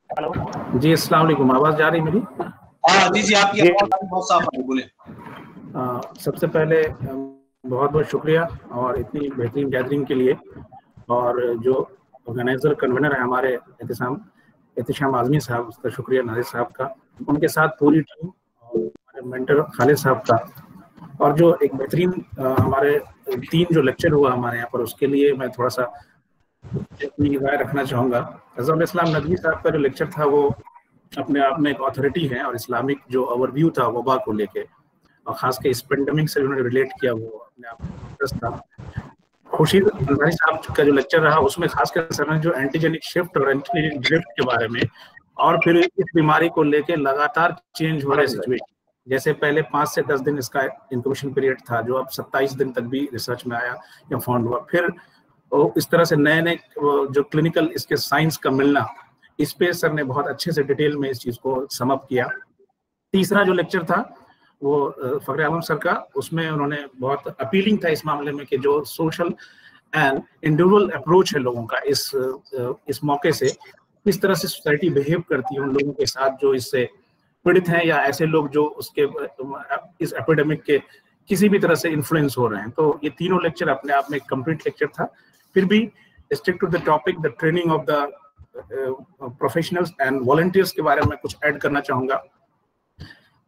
Hello जी, अस्सलाम वालेकुम। आवाज जा रही मेरी? हाँ जी जी, आपकी आवाज बहुत साफ है, बोले। सबसे पहले बहुत बहुत शुक्रिया और इतनी बेहतरीन गैदरिंग के लिए, और जो ऑर्गेनाइजर कन्वीनर है हमारे एहतिशाम आज़मी साहब, उसका शुक्रिया, नाजिर साहब का, उनके साथ पूरी टीम और हमारे मेंटर खालिद साहब का, और जो एक बेहतरीन हमारे 3 जो लेक्चर हुआ हमारे यहाँ पर, उसके लिए मैं थोड़ा सा अपनी राय रखना चाहूँगा। अज़हरुल इस्लाम नदवी साहब का जो लेक्चर था वो अपने आप में एक अथॉरिटी है, और इस्लामिक जो ओवरव्यू था वबा को लेके, और खास के इस पेंडेमिक से उन्होंने रिलेट किया, वो अपने आप में था। खुर्शीद अंसारी साहब का जो लेक्चर रहा उसमें खासकर सर ने जो एंटीजेनिक शिफ्ट और एंटीजेनिक ड्रिफ्ट के बारे में, और फिर इस बीमारी को लेके लगातार चेंज हो रहे सिचुएशन, जैसे पहले 5 से 10 दिन इसका इंक्यूबेशन पीरियड था, जो अब 27 दिन तक भी रिसर्च में आया या फाउंड हुआ। फिर इस तरह से नए नए जो क्लिनिकल इसके साइंस का मिलना, इस पे सर ने बहुत अच्छे से डिटेल में इस चीज को सम अप किया। तीसरा जो लेक्चर था वो फखर आलम सर का, उसमें उन्होंने बहुत अपीलिंग था इस मामले में कि जो सोशल एंड इंडिविजुअल अप्रोच है लोगों का इस मौके से, किस तरह से सोसाइटी बिहेव करती है उन लोगों के साथ जो इससे पीड़ित हैं, या ऐसे लोग जो उसके इस एपिडेमिक के किसी भी तरह से इन्फ्लुएंस हो रहे हैं। तो ये तीनों लेक्चर अपने आप में एक कंप्लीट लेक्चर था। फिर भी stick to the topic, the training of the professionals and volunteers के बारे में कुछ ऐड करना चाहूंगा।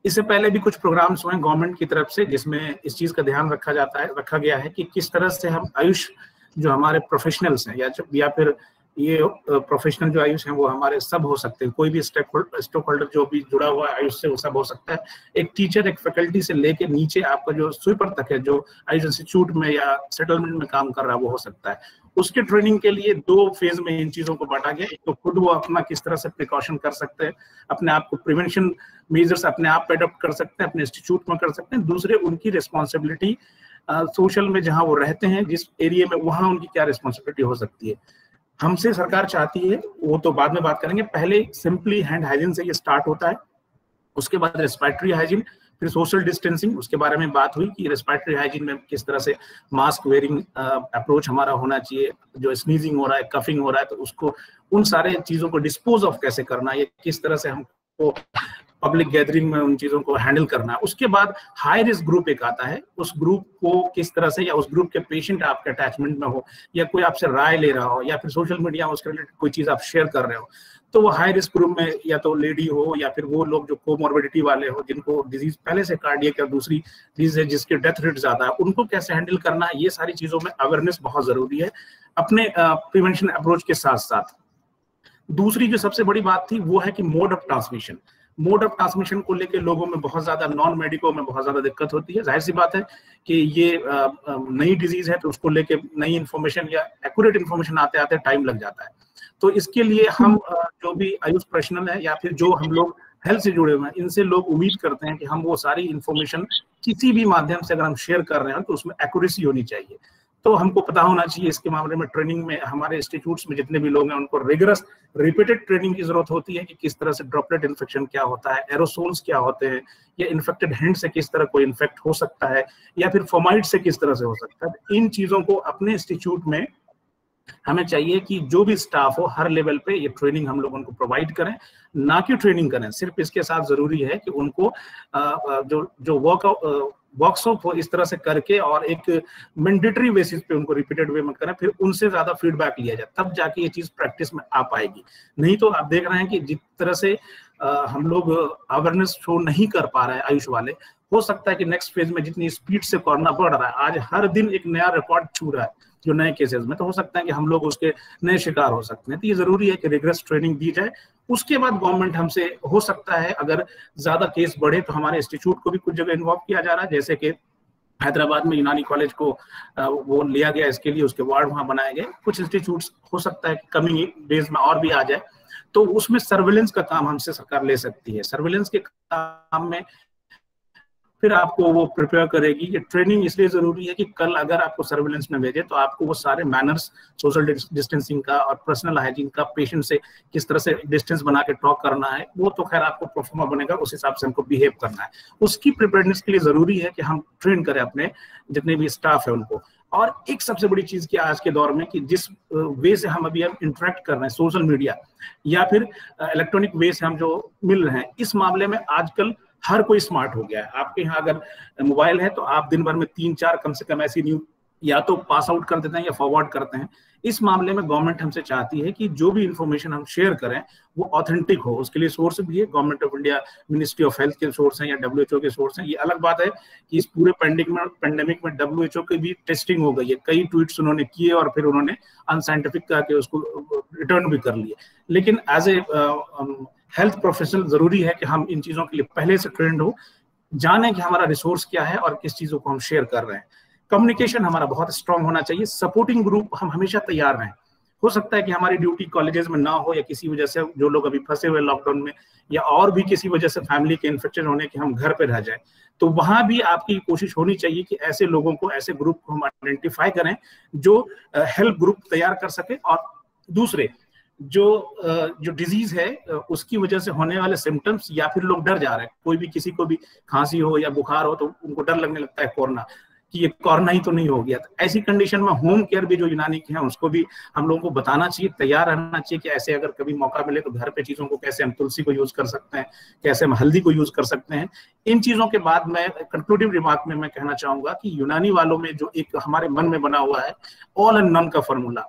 इससे पहले भी कुछ प्रोग्राम्स हुए गवर्नमेंट की तरफ से जिसमें इस चीज का ध्यान रखा गया है कि किस तरह से हम आयुष जो हमारे प्रोफेशनल्स हैं, या फिर ये प्रोफेशनल जो आयुष हैं वो हमारे सब हो सकते हैं, कोई भी स्टेक होल्डर जो भी जुड़ा हुआ है आयुष से वो सब हो सकता है। एक टीचर, एक फैकल्टी से लेके नीचे आपका जो स्वीपर तक है, जो आयुष इंस्टीट्यूट में या सेटलमेंट में काम कर रहा है, वो हो सकता है। उसके ट्रेनिंग के लिए 2 फेज में इन चीजों को बांटा गया। एक तो खुद वो अपना किस तरह से प्रिकॉशन कर सकते हैं, अपने आप को प्रिवेंशन मेजर्स अपने आप पे अडॉप्ट कर सकते हैं, अपने इंस्टीट्यूट में कर सकते हैं। दूसरे, उनकी रिस्पॉन्सिबिलिटी सोशल में जहां वो रहते हैं, जिस एरिया में, वहां उनकी क्या रिस्पॉन्सिबिलिटी हो सकती है। हमसे सरकार चाहती है, वो तो बाद में बात करेंगे, पहले सिंपली हैंड हाइजीन से ये स्टार्ट होता है, उसके बाद रेस्पिरेटरी हाइजीन, फिर सोशल डिस्टेंसिंग, उसके बारे में बात हुई कि रेस्पिरेटरी हाइजीन में किस तरह से मास्क वेयरिंग अप्रोच हमारा होना चाहिए, जो स्नीजिंग हो रहा है, कफिंग हो रहा है, तो उसको, उन सारे चीजों को डिस्पोज ऑफ कैसे करना है, किस तरह से हमको पब्लिक गैदरिंग में उन चीजों को हैंडल करना है। उसके बाद हाई रिस्क ग्रुप एक आता है, उस ग्रुप को किस तरह से, या उस ग्रुप के पेशेंट आपके अटैचमेंट में हो, या कोई आपसे राय ले रहा हो, या फिर सोशल मीडिया उसके रिलेटेड कोई चीज आप शेयर कर रहे हो, तो वो हाई रिस्क ग्रुप में या तो लेडी हो, या फिर वो लोग जो कोमॉर्बिडिटी वाले हो, जिनको डिजीज पहले से कार्डियक या दूसरी डिजीज है जिसके डेथ रेट ज्यादा है, उनको कैसे हैंडल करना है। ये सारी चीजों में अवेयरनेस बहुत जरूरी है अपने प्रिवेंशन अप्रोच के साथ साथ। दूसरी जो सबसे बड़ी बात थी वो है कि मोड ऑफ ट्रांसमिशन को लेकर लोगों में बहुत ज्यादा, नॉन मेडिको में बहुत ज्यादा दिक्कत होती है। जाहिर सी बात है कि ये नई डिजीज है, तो उसको लेके नई इन्फॉर्मेशन या एक्यूरेट इन्फॉर्मेशन आते आते टाइम लग जाता है। तो इसके लिए हम जो भी आयुष प्रोफेशनल है, या फिर जो हम लोग हेल्थ से जुड़े हुए हैं, इनसे लोग उम्मीद करते हैं कि हम वो सारी इन्फॉर्मेशन किसी भी माध्यम से अगर हम शेयर कर रहे हैं तो उसमें एक्यूरेसी होनी चाहिए। तो हमको पता होना चाहिए इसके मामले में। ट्रेनिंग में हमारे इंस्टीट्यूट्स में जितने भी लोग हैं उनको रिगरस रिपीटेड ट्रेनिंग की जरूरत होती है कि किस तरह से ड्रॉपलेट इन्फेक्शन क्या होता है, एरोसोल्स क्या होते हैं, या इन्फेक्टेड हैंड से किस तरह कोई इन्फेक्ट हो सकता है, या फिर फोमाइड से किस तरह से हो सकता है। इन चीजों को अपने इंस्टीट्यूट में हमें चाहिए कि जो भी स्टाफ हो हर लेवल पे ये ट्रेनिंग हम लोग उनको प्रोवाइड करें, ना कि ट्रेनिंग करें सिर्फ। इसके साथ जरूरी है कि उनको जो वर्कशॉप हो इस तरह से करके, और एक मैंडेटरी बेसिस पे उनको रिपीटेड वे में करें, फिर उनसे ज्यादा फीडबैक लिया जाए, तब जाके ये चीज प्रैक्टिस में आ पाएगी। नहीं तो आप देख रहे हैं कि जिस तरह से हम लोग अवेयरनेस शो नहीं कर पा रहे हैं आयुष वाले, हो सकता है कि नेक्स्ट फेज में जितनी स्पीड से कोरोना बढ़ रहा है, आज हर दिन एक नया रिकॉर्ड छू रहा है जो नए केसेस में, तो हो सकता है कि हम लोग उसके नए शिकार हो सकते हैं। तो ये जरूरी है कि रिग्रेस ट्रेनिंग दी जाए। उसके बाद गवर्नमेंट हमसे, हो सकता है अगर ज्यादा केस बढ़े तो हमारे इंस्टीट्यूट को भी कुछ जगह इन्वॉल्व किया जा रहा है, जैसे कि हैदराबाद में यूनानी कॉलेज को वो लिया गया, इसके लिए उसके वार्ड वहां बनाए गए। कुछ इंस्टीट्यूट्स हो सकता है कि कमिंग डेज में और भी आ जाए, तो उसमें सर्विलेंस का काम हमसे सरकार ले सकती है। सर्विलेंस के काम में फिर आपको वो प्रिपेयर करेगी। ये ट्रेनिंग इसलिए जरूरी है कि कल अगर आपको सर्विलेंस में भेजे तो आपको वो सारे मैनर्स, सोशल डिस्टेंसिंग का और पर्सनल हाइजीन का, पेशेंट से किस तरह से डिस्टेंस बना के टॉक करना है, वो तो खैर आपको परफॉर्मा बनेगा, उस हिसाब से हमको बिहेव करना है। उसकी प्रिपेयरनेस के लिए जरूरी है कि हम ट्रेन करें अपने जितने भी स्टाफ है उनको। और एक सबसे बड़ी चीज की आज के दौर में कि जिस वे से हम अभी इंटरेक्ट कर रहे हैं, सोशल मीडिया या फिर इलेक्ट्रॉनिक वे से हम जो मिल रहे हैं, इस मामले में आजकल हर कोई स्मार्ट हो गया है। आपके यहाँ अगर मोबाइल है तो आप दिन भर में 3-4 कम से कम ऐसी न्यूज या तो पास आउट कर देते हैं या फॉरवर्ड करते हैं। इस मामले में गवर्नमेंट हमसे चाहती है कि जो भी इंफॉर्मेशन हम शेयर करें वो ऑथेंटिक हो। उसके लिए सोर्स भी है, government of India, ministry of health के सोर्स हैं या WHO के सोर्स हैं। ये अलग बात है कि इस पूरे पेंडेमिक में WHO की भी टेस्टिंग हो गई है, कई ट्वीट्स उन्होंने किए और फिर उन्होंने अनसाइंटिफिक कहा कि उसको रिटर्न भी कर लिए। लेकिन एज ए हेल्थ प्रोफेशनल जरूरी है कि हम इन चीजों के लिए पहले से ट्रेंड हो, जाने कि हमारा रिसोर्स क्या है और किस चीजों को हम शेयर कर रहे हैं। कम्युनिकेशन हमारा बहुत स्ट्रांग होना चाहिए, सपोर्टिंग ग्रुप हम हमेशा तैयार रहें। हो सकता है कि हमारी ड्यूटी कॉलेजेस में ना हो या किसी वजह से जो लोग अभी फंसे हुए लॉकडाउन में या और भी किसी वजह से फैमिली के इन्फेक्शन होने के हम घर पे रह जाए, तो वहां भी आपकी कोशिश होनी चाहिए कि ऐसे लोगों को, ऐसे ग्रुप को हम आइडेंटिफाई करें जो हेल्प ग्रुप तैयार कर सके। और दूसरे जो डिजीज है उसकी वजह से होने वाले सिम्टम्स या फिर लोग डर जा रहे हैं, कोई भी किसी को भी खांसी हो या बुखार हो तो उनको डर लगने लगता है कोरोना कि ये कोरोना ही तो नहीं हो गया। तो ऐसी कंडीशन में होम केयर भी जो यूनानी के हैं उसको भी हम लोगों को बताना चाहिए, तैयार रहना चाहिए कि ऐसे अगर कभी मौका मिले तो घर पे चीजों को कैसे हम तुलसी को यूज कर सकते हैं, कैसे हम हल्दी को यूज कर सकते हैं। इन चीजों के बाद मैं कंक्लूडिव रिमार्क में मैं कहना चाहूंगा कि यूनानी वालों में जो एक हमारे मन में बना हुआ है ऑल एंड नन का फॉर्मूला,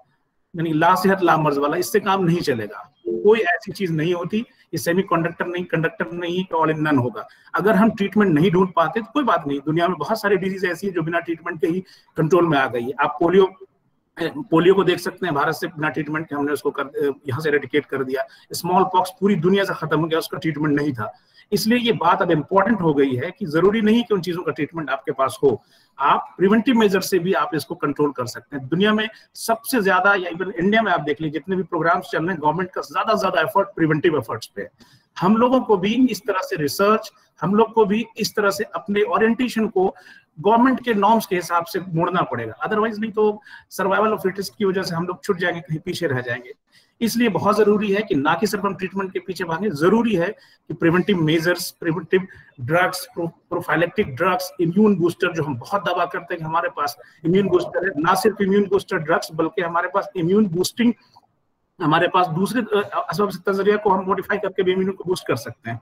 यानी ला सेहत ला मर्ज वाला, इससे काम नहीं चलेगा। कोई ऐसी चीज नहीं होती, ये सेमीकंडक्टर नहीं, कंडक्टर नहीं, ऑल इन नन होगा। अगर हम ट्रीटमेंट नहीं ढूंढ पाते तो कोई बात नहीं, दुनिया में बहुत सारी डिजीज ऐसी है जो बिना ट्रीटमेंट के ही कंट्रोल में आ गई है। आप पोलियो को देख सकते हैं, भारत से बिना ट्रीटमेंट के हमने उसको यहाँ से रेडिकेट कर दिया। स्मॉल पॉक्स पूरी दुनिया से खत्म हो गया, उसका ट्रीटमेंट नहीं था। इसलिए ये बात अब इम्पोर्टेंट हो गई है कि जरूरी नहीं कि उन चीजों का ट्रीटमेंट आपके पास हो, आप प्रिवेंटिव मेजर से भी आप इसको कंट्रोल कर सकते हैं। दुनिया में सबसे ज्यादा, या इवन इंडिया में आप देख लीजिए, जितने भी प्रोग्राम्स चल रहे हैं, गवर्नमेंट का ज्यादा एफर्ट प्रिवेंटिव एफर्ट्स पे है। हम लोगों को भी इस तरह से रिसर्च, हम लोग को भी इस तरह से अपने ओरिएंटेशन को गवर्नमेंट के नॉर्म्स के हिसाब से मोड़ना पड़ेगा, अदरवाइज नहीं तो सर्वाइवल ऑफ फिटेस्ट की वजह से हम लोग छूट जाएंगे, कहीं पीछे रह जाएंगे। इसलिए बहुत जरूरी है कि ना कि सिर्फ हम ट्रीटमेंट के पीछे भागें, जरूरी है कि preventive measures, preventive drugs, prophylactic drugs, immune booster, जो हम बहुत दावा करते हैं कि हमारे पास इम्यून बूस्टर है, ना सिर्फ इम्यून बूस्टर ड्रग्स बल्कि हमारे पास इम्यून बूस्टिंग, हमारे पास दूसरे नजरिया को हम मॉडिफाई करके भी इम्यून को बूस्ट कर सकते हैं।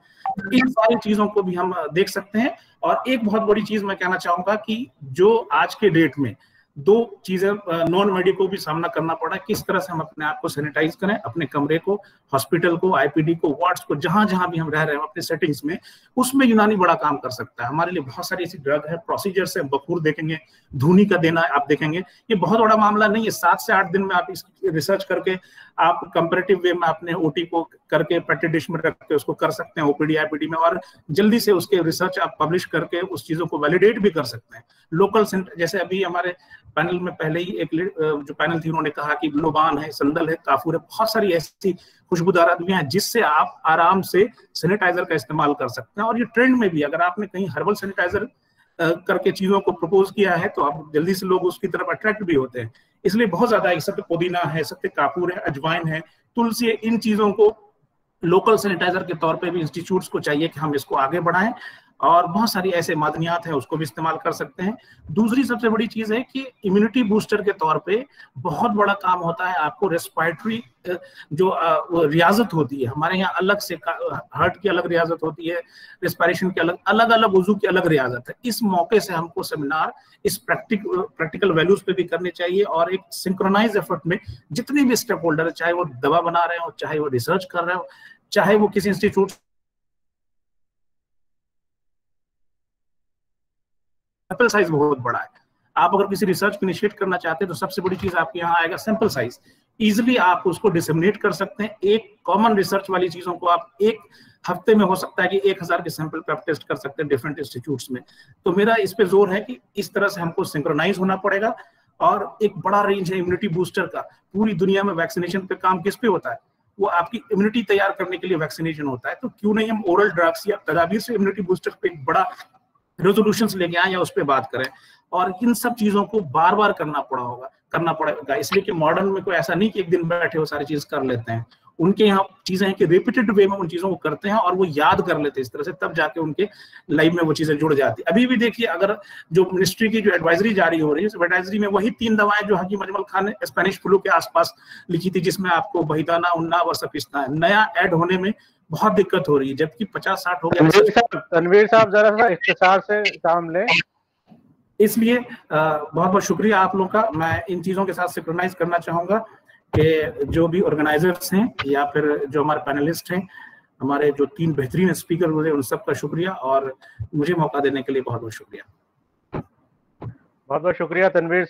इन सारी चीजों को भी हम देख सकते हैं। और एक बहुत बड़ी चीज मैं कहना चाहूंगा कि जो आज के डेट में दो चीजें नॉन मेडिको को भी सामना करना पड़ा, किस तरह से हम अपने आप को सैनिटाइज करें, अपने कमरे को, हॉस्पिटल को, आईपीडी को, वार्ड्स को, जहां जहां भी हम रह रहे हैं अपने सेटिंग्स में, उसमें यूनानी बड़ा काम कर सकता है। हमारे लिए बहुत सारी ऐसी ड्रग है, प्रोसीजर्स है, बखूर देखेंगे, धूनी का देना आप देखेंगे, ये बहुत बड़ा मामला नहीं है। 7 से 8 दिन में आप इसकी रिसर्च करके आप कंपैरेटिव वे में अपने ओटी को करके पेटी डिश में रख के उसको कर सकते हैं ओपीडी आईपीडी में, और जल्दी से उसके रिसर्च आप पब्लिश करके उस चीजों को वैलिडेट भी कर सकते हैं। लोकल सेंटर, जैसे अभी हमारे पैनल में पहले ही एक जो पैनल थी उन्होंने कहा कि लोबान है, संदल है, काफूर है, बहुत सारी ऐसी खुशबूदार अदवियां हैं जिससे आप आराम से सैनिटाइजर का इस्तेमाल कर सकते हैं। और ये ट्रेंड में भी, अगर आपने कहीं हर्बल सैनिटाइजर करके चीजों को प्रपोज किया है तो आप जल्दी से लोग उसकी तरफ अट्रैक्ट भी होते हैं। इसलिए बहुत ज्यादा है, सत्य पुदीना है, सत्य कापूर है, अजवाइन है, तुलसी है, इन चीजों को लोकल सैनिटाइजर के तौर पे भी इंस्टीट्यूट्स को चाहिए कि हम इसको आगे बढ़ाएं। और बहुत सारी ऐसे मादनियात हैं, उसको भी इस्तेमाल कर सकते हैं। दूसरी सबसे बड़ी चीज है कि इम्यूनिटी बूस्टर के तौर पे बहुत बड़ा काम होता है आपको रेस्पिरेटरी जो रियाजत होती है, हमारे यहाँ अलग से हार्ट की अलग रियाजत होती है, रेस्पिरेशन की अलग अलग वजू की अलग रियाजत है। इस मौके से हमको सेमिनार इस प्रैक्टिकल वैल्यूज पे भी करने चाहिए, और एक सिंक्रोनाइज एफर्ट में जितने भी स्टेक होल्डर, चाहे वो दवा बना रहे हो, चाहे वो रिसर्च कर रहे हो, चाहे वो किसी इंस्टीट्यूट, सैंपल साइज बहुत बड़ा है। आप अगर किसी रिसर्च को इनिशिएट करना चाहते हैं तो सबसे बड़ी चीज आपके यहाँ आएगा सैंपल साइज। इजिली आप उसको डिसेमिनेट कर सकते हैं। एक कॉमन रिसर्च वाली चीजों को आप एक हफ्ते में हो सकता है कि 1000 के सैंपल पे आप टेस्ट कर सकते हैं डिफरेंट इंस्टीट्यूट्स में। तो मेरा इस पे जोर है कि इस तरह से हमको सिंक्रोनाइज होना पड़ेगा। और एक बड़ा रेंज है इम्यूनिटी बूस्टर का। पूरी दुनिया में वैक्सीनेशन पे काम किस पे होता है? वो आपकी इम्यूनिटी तैयार करने के लिए वैक्सीनेशन होता है। तो क्यों नहीं हम ओरल ड्रग्स या तदाबीर से इम्यूनिटी बूस्टर पे एक बड़ा रेजोल्यूशंस लेके आए या उस पर बात करें। और इन सब चीजों को बार बार करना पड़ेगा। इसलिए कि मॉडर्न में कोई ऐसा नहीं कि एक दिन बैठे वो सारी चीज कर लेते हैं। उनके यहाँ चीजें हैं कि रिपीटेड वे में उन चीजों को करते हैं और वो याद कर लेते हैं इस तरह से, तब जाके उनके लाइफ में वो चीजें जुड़ जाती है। अभी भी देखिए, अगर जो मिनिस्ट्री की जो एडवाइजरी जारी हो रही है, उस एडवाइजरी में वही 3 दवाएं जो हकीम अजमल खान ने स्पेनिश फ्लू के आसपास लिखी थी, जिसमें आपको बहिदाना, उन्नाव और सफिस्ता, नया ऐड होने में बहुत दिक्कत हो रही है, जबकि 50-60 हो गया। तनवीर साहब जरा सा इख्तिसार से काम लें। इसलिए बहुत बहुत शुक्रिया आप लोगों का। मैं इन चीजों के साथ सिंक्रोनाइज करना चाहूंगा कि जो भी ऑर्गेनाइजर्स हैं या फिर जो हमारे पैनलिस्ट हैं, हमारे जो 3 बेहतरीन स्पीकर हुए, उन सबका शुक्रिया, और मुझे मौका देने के लिए बहुत बहुत शुक्रिया। बहुत बहुत शुक्रिया तनवीर